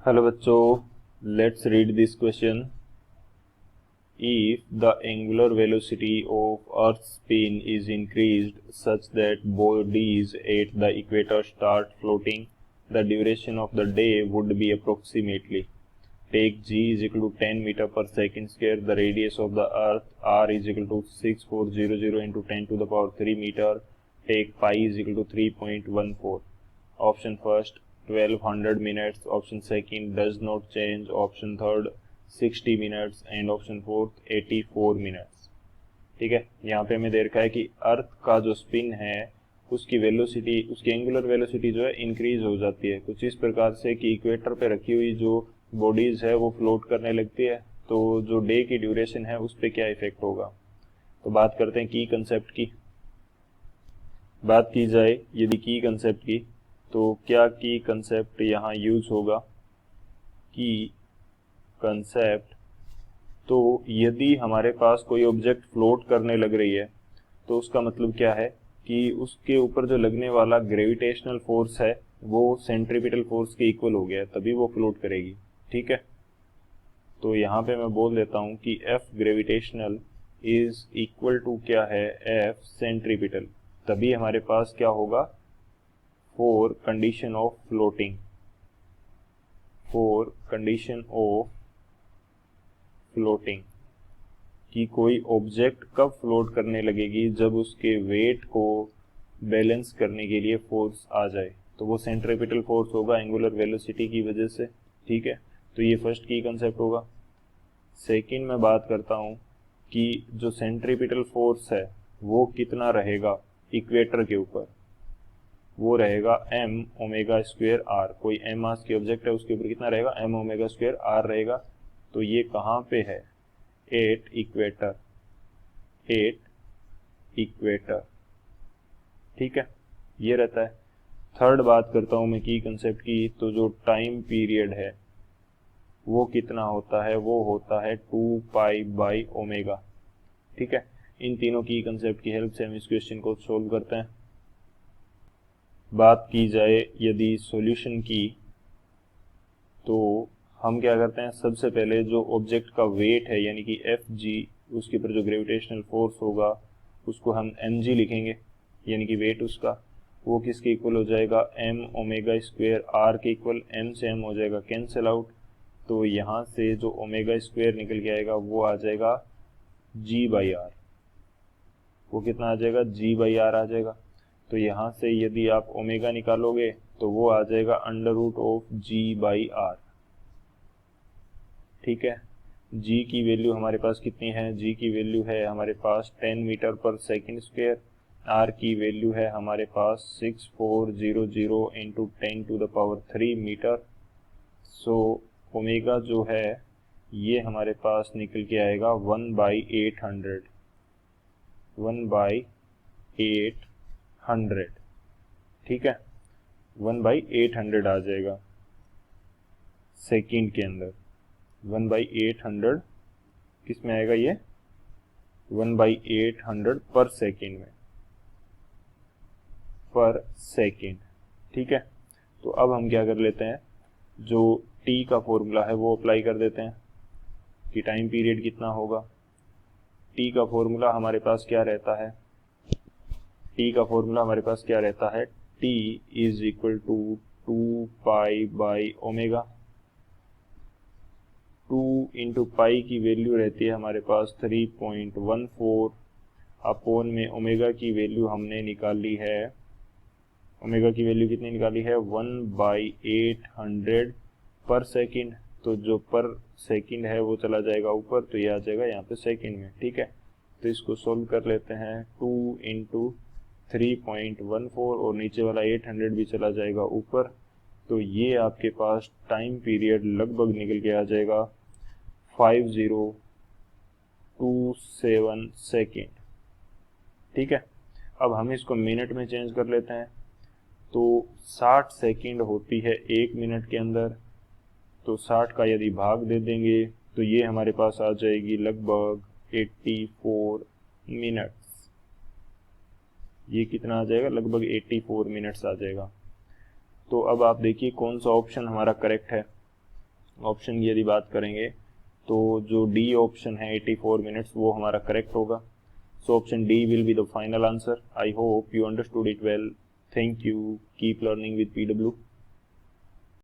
Hello बच्चों, let's read this question. If the angular velocity of Earth's spin is increased such that bodies at the equator start floating, the duration of the day would be approximately. Take g is equal to 10 meter per second square. The radius of the Earth r is equal to 6400 into 10 to the power 3 meter. Take pi is equal to 3.14. Option first 1200 minutes, option second does not change, option third 60 minutes and option fourth 84 minutes. ठीक है, यहाँ पे हमें दे रखा है कि अर्थ का जो स्पिन है उसकी वेलोसिटी, उसकी एंगुलर वेलोसिटी जो है इंक्रीज हो जाती है कुछ इस प्रकार से कि इक्वेटर पे रखी हुई जो बॉडीज है वो फ्लोट करने लगती है। तो जो डे की ड्यूरेशन है उस पर क्या इफेक्ट होगा। तो बात करते हैं की कंसेप्ट की। बात की जाए यदि की कंसेप्ट की, तो क्या की कंसेप्ट यहाँ यूज होगा। की कंसेप्ट, तो यदि हमारे पास कोई ऑब्जेक्ट फ्लोट करने लग रही है तो उसका मतलब क्या है कि उसके ऊपर जो लगने वाला ग्रेविटेशनल फोर्स है वो सेंट्रीपिटल फोर्स के इक्वल हो गया, तभी वो फ्लोट करेगी। ठीक है, तो यहाँ पे मैं बोल देता हूँ कि F gravitational is equal to क्या है, F सेंट्रीपिटल। तभी हमारे पास क्या होगा, for condition of floating, for condition of floating, कि कोई ऑब्जेक्ट कब फ्लोट करने लगेगी, जब उसके वेट को बैलेंस करने के लिए फोर्स आ जाए, तो वो सेंट्रीपिटल फोर्स होगा एंगुलर वेलोसिटी की वजह से। ठीक है, तो ये फर्स्ट की कंसेप्ट होगा। सेकंड मैं बात करता हूँ कि जो सेंट्रीपिटल फोर्स है वो कितना रहेगा इक्वेटर के ऊपर, वो रहेगा m ओमेगा स्क्वेयर आर। कोई m मास की ऑब्जेक्ट है उसके ऊपर कितना रहेगा, m ओमेगा स्क्वेयर आर रहेगा। तो ये कहाँ पे है, एट इक्वेटर, एट इक्वेटर। ठीक है, ये रहता है। थर्ड बात करता हूँ मैं की कंसेप्ट की, तो जो टाइम पीरियड है वो कितना होता है, वो होता है 2 पाई बाई ओमेगा। ठीक है, इन तीनों की कंसेप्ट की हेल्प से हम इस क्वेश्चन को सोल्व करते हैं। बात की जाए यदि सॉल्यूशन की, तो हम क्या करते हैं, सबसे पहले जो ऑब्जेक्ट का वेट है यानी कि एफ जी, उसके ऊपर जो ग्रेविटेशनल फोर्स होगा उसको हम एम जी लिखेंगे, यानी कि वेट उसका, वो किसके इक्वल हो जाएगा, एम ओमेगा स्क्वेयर आर के इक्वल। एम से एम हो जाएगा कैंसिल आउट, तो यहाँ से जो ओमेगा स्क्वेयर निकल के आएगा वो आ जाएगा जी बाई आर। वो कितना आ जाएगा, जी बाई आर आ जाएगा। तो यहाँ से यदि आप ओमेगा निकालोगे तो वो आ जाएगा under root of G by R. ठीक है, g की वैल्यू हमारे पास कितनी है, g की वैल्यू है हमारे पास 10 मीटर पर सेकेंड स्क्वायर, r की वैल्यू है हमारे पास 6400 into 10 to the power 3 metre. So omega जो है ये हमारे पास निकल के आएगा 1/800, 1/800। ठीक है, 1/800 आ जाएगा सेकेंड के अंदर। 1/800 किस में आएगा, ये 1/800 पर सेकेंड में, पर सेकेंड। ठीक है, तो अब हम क्या कर लेते हैं, जो t का फॉर्मूला है वो अप्लाई कर देते हैं कि टाइम पीरियड कितना होगा। t का फॉर्मूला हमारे पास क्या रहता है, t का फॉर्मूला हमारे पास क्या रहता है, t is equal to 2 pi by omega. 2 into pi की वैल्यू रहती है हमारे पास 3.14, अपोन में ओमेगा की वैल्यू हमने निकाली है, ओमेगा की वैल्यू कितनी निकाली है, 1/800 पर सेकेंड। तो जो पर सेकेंड है वो चला जाएगा ऊपर, तो ये आ जाएगा यहाँ पे सेकेंड में। ठीक है, तो इसको सोल्व कर लेते हैं। 2 इंटू 3.14 और नीचे वाला 800 भी चला जाएगा ऊपर, तो ये आपके पास टाइम पीरियड लगभग निकल के आ जाएगा 5027 सेकेंड। ठीक है, अब हम इसको मिनट में चेंज कर लेते हैं, तो 60 सेकेंड होती है एक मिनट के अंदर, तो 60 का यदि भाग दे देंगे तो ये हमारे पास आ जाएगी लगभग 84 मिनट्स। ये कितना आ जाएगा, लगभग 84 मिनट्स आ जाएगा। तो अब आप देखिए कौन सा ऑप्शन हमारा करेक्ट है। ऑप्शन की यदि बात करेंगे तो जो डी ऑप्शन है 84 मिनट्स वो हमारा करेक्ट होगा. So option D will be the final answer. I hope you understood it well. Thank you. Keep learning with PW.